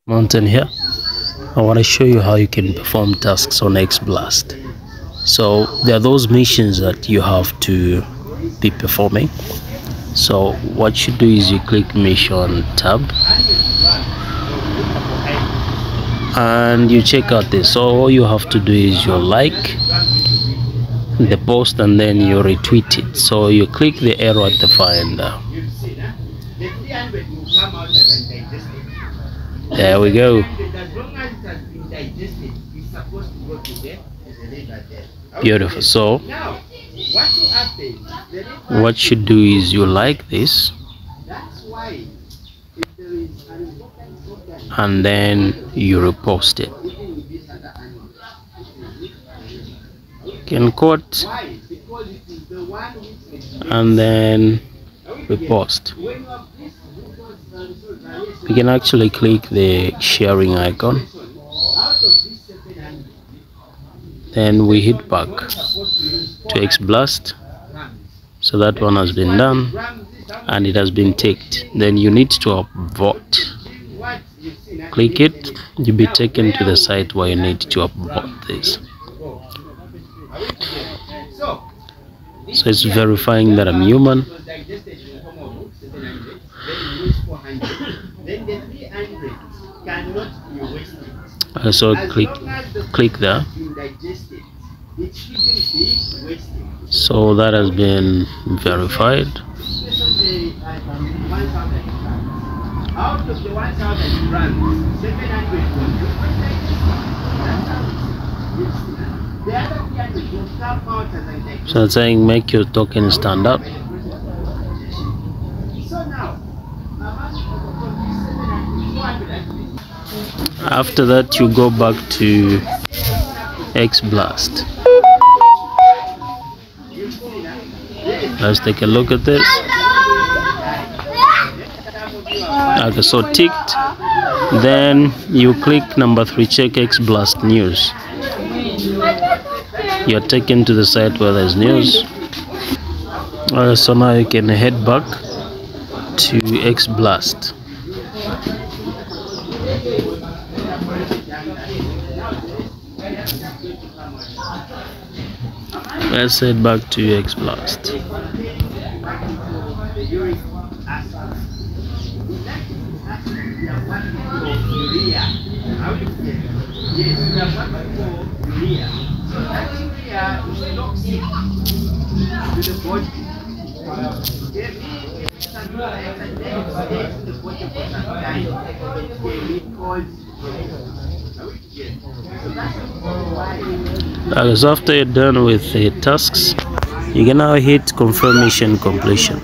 mountain here. I want to show you how you can perform tasks on Xblast. So there are those missions that you have to be performing. So what you do is you click mission tab and you check out this. So all you have to do is you like the post and then you retweet it. So you click the arrow at the finder. There we go. Beautiful. So what you do is you like this and then you repost it. You can quote and then repost. You can actually click the sharing icon, then we hit back to Xblast. So that one has been done and it has been ticked. Then you need to upvote. Click it, you'll be taken to the site where you need to upvote this. So it's verifying that I'm human. So click there. So that has been verified. Out of the 1,000 runs, 700 was. So it's saying make your token stand up. After that, you go back to Xblast. Let's take a look at this. Okay, so ticked. Then you click number 3, check Xblast news. You're taken to the site where there's news. So now you can head back to Xblast. Let's head back to Xblast. So after you're done with the tasks, you can now hit confirm mission completion.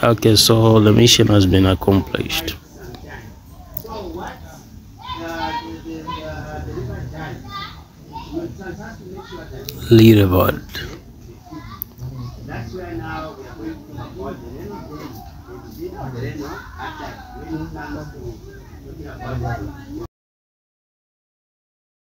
Okay, so the mission has been accomplished. Leaderboard. That's where now we are going to record the